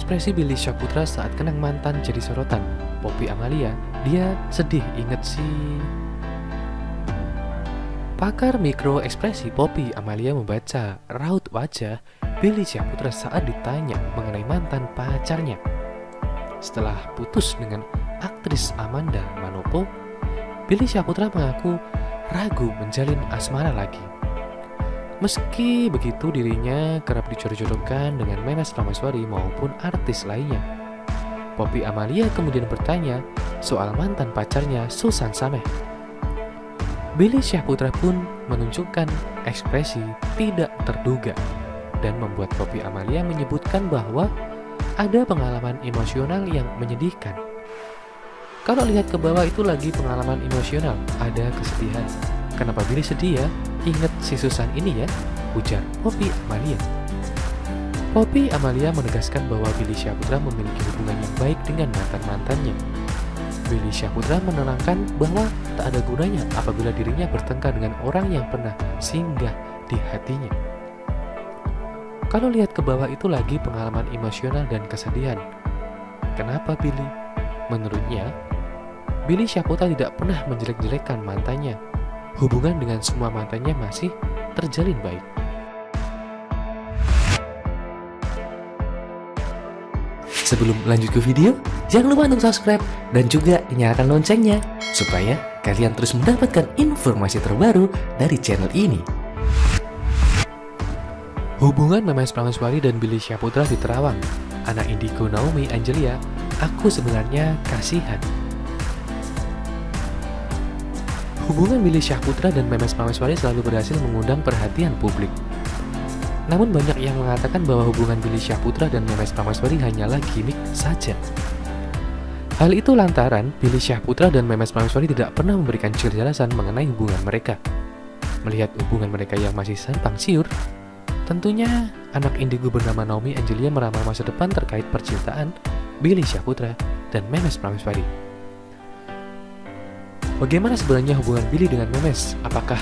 Ekspresi Billy Syahputra saat kenang mantan jadi sorotan. Poppy Amalia, dia sedih inget si... Pakar mikro ekspresi Poppy Amalia membaca raut wajah Billy Syahputra saat ditanya mengenai mantan pacarnya. Setelah putus dengan aktris Amanda Manopo, Billy Syahputra mengaku ragu menjalin asmara lagi. Meski begitu, dirinya kerap dijodoh-jodohkan dengan Memes Rameswari maupun artis lainnya. Poppy Amalia kemudian bertanya soal mantan pacarnya Susan Sameh. Billy Syahputra pun menunjukkan ekspresi tidak terduga dan membuat Poppy Amalia menyebutkan bahwa ada pengalaman emosional yang menyedihkan. Kalau lihat ke bawah itu lagi pengalaman emosional, ada kesedihan. Kenapa Billy sedih ya? Ingat si Susan ini ya, ujar Poppy Amalia. Poppy Amalia menegaskan bahwa Billy Syahputra memiliki hubungan yang baik dengan mantan-mantannya. Billy Syahputra menerangkan bahwa tak ada gunanya apabila dirinya bertengkar dengan orang yang pernah singgah di hatinya. Kalau lihat ke bawah itu lagi pengalaman emosional dan kesedihan. Kenapa Billy? Menurutnya, Billy Syahputra tidak pernah menjelek-jelekan mantannya. Hubungan dengan semua mantannya masih terjalin baik. Sebelum lanjut ke video, jangan lupa untuk subscribe dan juga nyalakan loncengnya supaya kalian terus mendapatkan informasi terbaru dari channel ini. Hubungan Memes Rameswari dan Billy Syahputra di Terawang. Anak indigo Naomi Angelia, aku sebenarnya kasihan. Hubungan Billy Syahputra dan Memes Rameswari selalu berhasil mengundang perhatian publik. Namun banyak yang mengatakan bahwa hubungan Billy Syahputra dan Memes Rameswari hanyalah gimmick saja. Hal itu lantaran Billy Syahputra dan Memes Rameswari tidak pernah memberikan kejelasan mengenai hubungan mereka. Melihat hubungan mereka yang masih simpang siur, tentunya anak indigo bernama Naomi Angelia meramal masa depan terkait percintaan Billy Syahputra dan Memes Rameswari. Bagaimana sebenarnya hubungan Billy dengan Memes? Apakah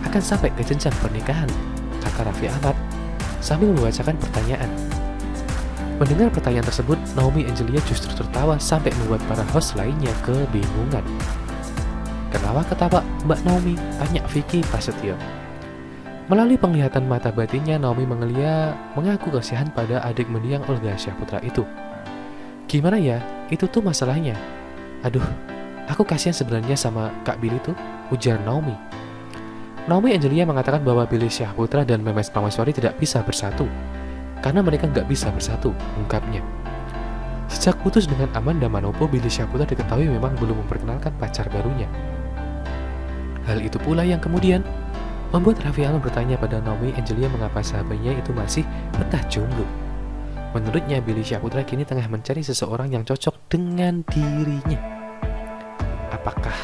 akan sampai ke jenjang pernikahan? Kata Raffi Ahmad sambil membacakan pertanyaan. Mendengar pertanyaan tersebut, Naomi Angelia justru tertawa sampai membuat para host lainnya kebingungan. Kenapa ketawa Mbak Naomi? Tanya Vicky Prasetyo. Melalui penglihatan mata batinnya, Naomi mengaku kasihan pada adik mendiang Olga Syahputra itu. Gimana ya? Itu tuh masalahnya. Aduh, aku kasihan sebenarnya sama Kak Billy tuh, ujar Naomi. Naomi Angelia mengatakan bahwa Billy Syahputra dan Memes Rameswari tidak bisa bersatu karena mereka nggak bisa bersatu, ungkapnya. Sejak putus dengan Amanda Manopo, Billy Syahputra diketahui memang belum memperkenalkan pacar barunya. Hal itu pula yang kemudian membuat Raffi Ahmad bertanya pada Naomi Angelia mengapa sahabatnya itu masih betah jomblo. Menurutnya, Billy Syahputra kini tengah mencari seseorang yang cocok dengan dirinya. Apakah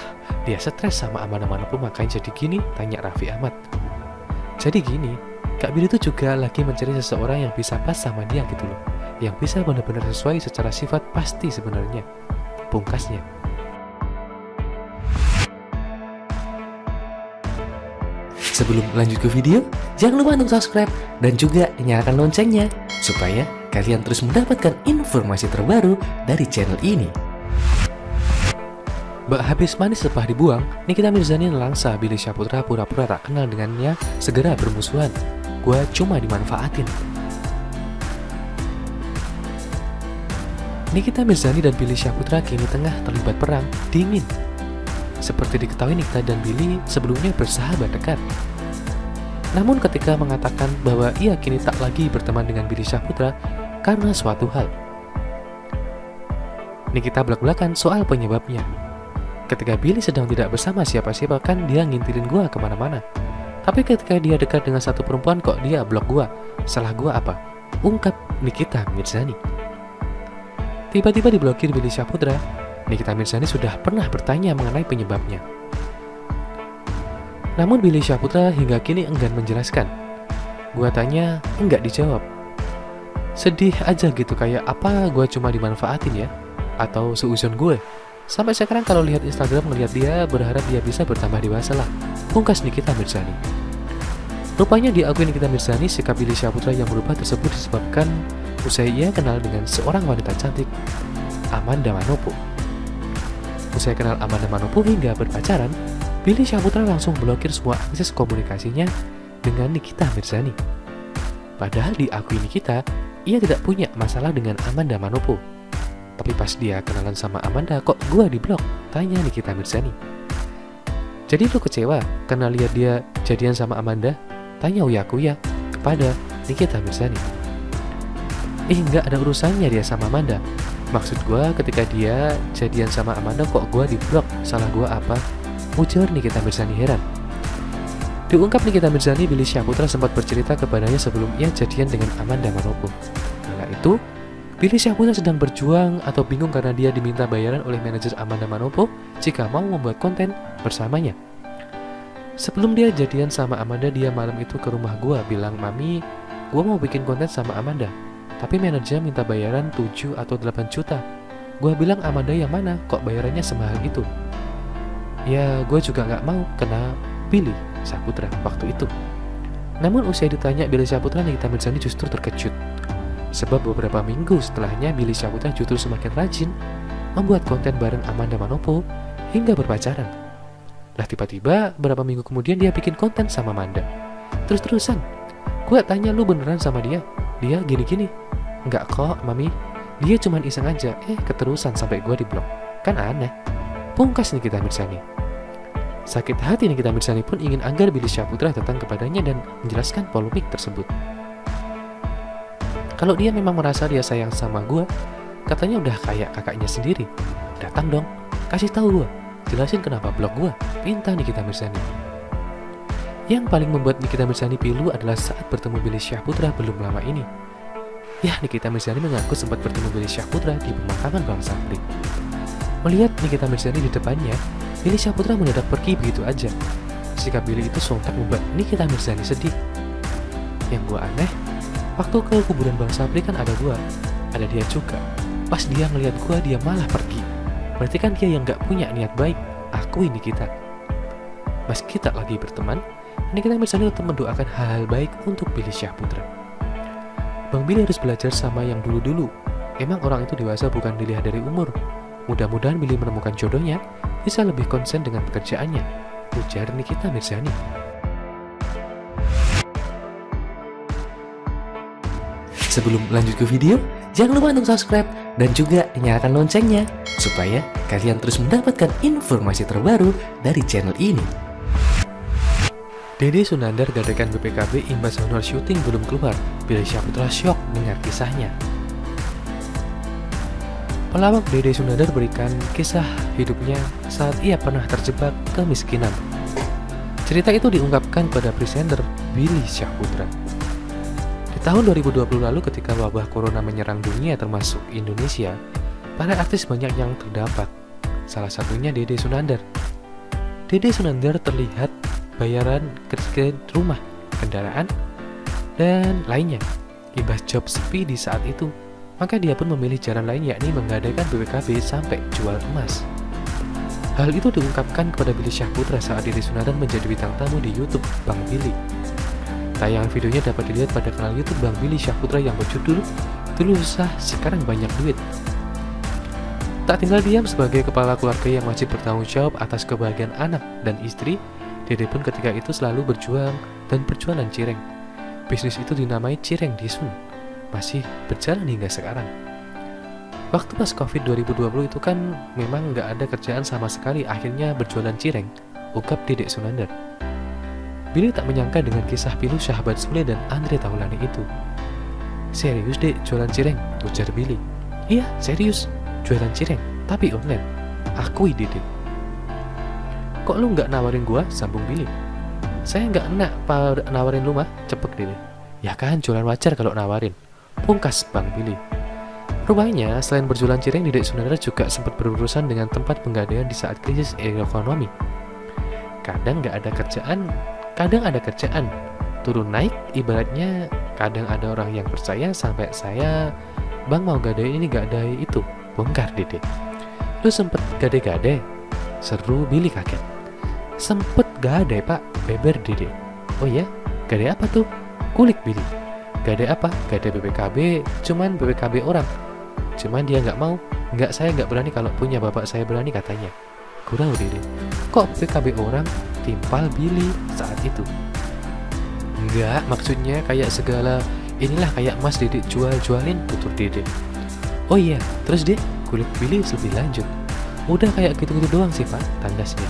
dia stres sama Amanda Manopo makanya jadi gini? Tanya Raffi Ahmad. Jadi gini, Kak Billy itu juga lagi mencari seseorang yang bisa pas sama dia gitu loh, yang bisa benar-benar sesuai secara sifat pasti sebenarnya, pungkasnya. Sebelum lanjut ke video, jangan lupa untuk subscribe dan juga nyalakan loncengnya supaya kalian terus mendapatkan informasi terbaru dari channel ini. Bak habis manis sepah dibuang, Nikita Mirzani nelangsa Billy Syahputra pura-pura tak kenal dengannya segera bermusuhan. Gua cuma dimanfaatin. Nikita Mirzani dan Billy Syahputra kini tengah terlibat perang dingin. Seperti diketahui, Nikita dan Billy sebelumnya bersahabat dekat. Namun ketika mengatakan bahwa ia kini tak lagi berteman dengan Billy Syahputra karena suatu hal, Nikita belak-belakan soal penyebabnya. Ketika Billy sedang tidak bersama siapa-siapa kan dia ngintilin gua kemana-mana. Tapi ketika dia dekat dengan satu perempuan kok dia blok gua. Salah gua apa? Ungkap Nikita Mirzani. Tiba-tiba diblokir Billy Syahputra, Nikita Mirzani sudah pernah bertanya mengenai penyebabnya. Namun Billy Syahputra hingga kini enggan menjelaskan. Gua tanya, enggak dijawab. Sedih aja gitu, kayak apa gua cuma dimanfaatin ya? Atau seuzon gue? Sampai sekarang kalau lihat Instagram ngelihat dia berharap dia bisa bertambah dewasa lah, pungkas Nikita Mirzani. Rupanya diakui Nikita Mirzani, sikap Billy Syahputra yang berubah tersebut disebabkan Usai ia kenal dengan seorang wanita cantik, Amanda Manopo. Usai kenal Amanda Manopo hingga berpacaran, Billy Syahputra langsung blokir semua akses komunikasinya dengan Nikita Mirzani. Padahal diakui Nikita, ia tidak punya masalah dengan Amanda Manopo. Tapi pas dia kenalan sama Amanda, kok gua diblok? Tanya Nikita Mirzani. Jadi lu kecewa karena lihat dia jadian sama Amanda? Tanya Uya Kuya kepada Nikita Mirzani. Nggak ada urusannya dia sama Amanda. Maksud gua ketika dia jadian sama Amanda kok gua diblok? Salah gua apa? Ujar Nikita Mirzani heran. Diungkap Nikita Mirzani, Billy Syahputra sempat bercerita kepadanya sebelum ia jadian dengan Amanda Manopo. Kala itu, Billy Syahputra sedang berjuang atau bingung karena dia diminta bayaran oleh manajer Amanda Manopo jika mau membuat konten bersamanya. Sebelum dia jadian sama Amanda, dia malam itu ke rumah gua bilang, "Mami, gua mau bikin konten sama Amanda, tapi manajer minta bayaran 7 atau 8 juta. Gua bilang, Amanda yang mana? Kok bayarannya semahal itu?" Ya, gue juga gak mau kena Billy Syahputra waktu itu. Namun usai ditanya Billy Syahputra, Nikita Mirzani justru terkejut. Sebab beberapa minggu setelahnya Billy Syahputra justru semakin rajin membuat konten bareng Amanda Manopo hingga berpacaran. Lah tiba-tiba beberapa minggu kemudian dia bikin konten sama Amanda. Terus-terusan. Gue tanya, lu beneran sama dia? Dia gini-gini. Enggak kok, Mami. Dia cuman iseng aja. Keterusan sampai gue diblok. Kan aneh. Pungkas Nikita Mirzani. Sakit hati Nikita Mirzani pun ingin agar Billy Syahputra datang kepadanya dan menjelaskan polemik tersebut. Kalau dia memang merasa dia sayang sama gue, katanya udah kayak kakaknya sendiri. Datang dong, kasih tahu gue, jelasin kenapa blok gue, pinta Nikita Mirzani. Yang paling membuat Nikita Mirzani pilu adalah saat bertemu Billy Syahputra belum lama ini. Ya, Nikita Mirzani mengaku sempat bertemu Billy Syahputra di pemakaman Bang Sapri. Melihat Nikita Mirzani di depannya, Billy Syahputra mendadak pergi begitu aja. Sikap Billy itu sontak membuat Nikita Mirzani sedih. Yang gue aneh, waktu ke kuburan Bang Sapri kan ada gua, ada dia juga. Pas dia ngelihat gua, dia malah pergi. Berarti kan dia yang gak punya niat baik. Akui Nikita. Meski tak lagi berteman, Nikita Mirzani tetap mendoakan hal-hal baik untuk Billy Syahputra. Bang Billy harus belajar sama yang dulu-dulu. Emang orang itu dewasa bukan dilihat dari umur. Mudah-mudahan Billy menemukan jodohnya, bisa lebih konsen dengan pekerjaannya, ujar Nikita Mirzani. Sebelum lanjut ke video, jangan lupa untuk subscribe dan juga nyalakan loncengnya supaya kalian terus mendapatkan informasi terbaru dari channel ini. Dede Sunandar gadaikan BPKB imbas honor syuting belum keluar. Billy Syahputra syok dengar kisahnya. Pelawak Dede Sunandar berikan kisah hidupnya saat ia pernah terjebak kemiskinan. Cerita itu diungkapkan pada presenter Billy Syahputra. Di tahun 2020 lalu ketika wabah corona menyerang dunia termasuk Indonesia, para artis banyak yang terdampak. Salah satunya Dede Sunandar. Dede Sunandar terlihat bayaran ke rumah, kendaraan, dan lainnya. Imbas job sepi di saat itu, maka dia pun memilih jalan lain yakni menggadaikan BPKB sampai jual emas. Hal itu diungkapkan kepada Billy Syahputra saat Dede Sunandar menjadi bintang tamu di YouTube Bang Billy. Tayangan videonya dapat dilihat pada kanal YouTube Bang Billy Syahputra yang berjudul "Dulu Susah, Sekarang Banyak Duit". Tak tinggal diam sebagai kepala keluarga yang wajib bertanggung jawab atas kebahagiaan anak dan istri, Dede pun ketika itu selalu berjuang dan berjualan cireng. Bisnis itu dinamai Cireng Disun, masih berjalan hingga sekarang. Waktu pas Covid 2020 itu kan memang nggak ada kerjaan sama sekali, akhirnya berjualan cireng, ungkap Dede Sunandar. Billy tak menyangka dengan kisah pilu Syahbat Sule dan Andre Taulani itu. "Serius dek jualan cireng?" ujar Billy. "Iya serius, jualan cireng, tapi online," akui Dede. "Kok lu nggak nawarin gua?" sambung Billy. "Saya nggak enak nawarin lu mah," cepek Dede. "Ya kan jualan wajar kalau nawarin," pungkas Bang Billy. Rupanya selain berjualan cireng, Dede Sunandar juga sempat berurusan dengan tempat penggadaian di saat krisis ekonomi. Kadang nggak ada kerjaan, kadang ada kerjaan, turun naik ibaratnya. Kadang ada orang yang percaya sampai saya, "Bang mau gadai ini gadai itu," bongkar Dede. "Lu sempet gadai-gadai?" seru Billy kaget. "Sempet gadai pak," beber Dede. "Oh ya, gadai apa tuh?" kulik Billy. Gak ada apa? Gak ada BPKB, cuman BPKB orang. Cuman dia nggak mau. Nggak, saya nggak berani, kalau punya bapak saya berani katanya. Gurau Dede. Kok BPKB orang timpal Billy saat itu? Enggak, maksudnya kayak segala inilah kayak Mas Dede jual-jualin, tutur Dede. Oh iya, terus deh kulit Billy lebih lanjut. Udah kayak gitu-gitu doang sih pak, tandasnya.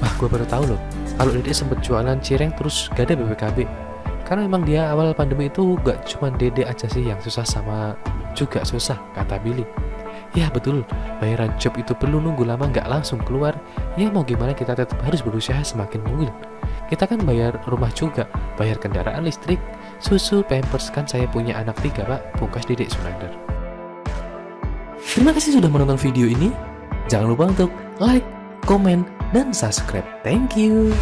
Wah, gue baru tahu loh kalau Dede sempet jualan cireng terus gak ada BPKB. Karena emang dia awal pandemi itu gak cuma Dede aja sih yang susah, sama juga susah, kata Billy. Ya betul, bayaran job itu perlu nunggu lama, gak langsung keluar. Ya mau gimana, kita tetap harus berusaha semakin mungkin. Kita kan bayar rumah juga, bayar kendaraan listrik, susu, pampers, kan saya punya anak 3 pak, pungkas Dedek Sunandar. Terima kasih sudah menonton video ini. Jangan lupa untuk like, komen, dan subscribe. Thank you.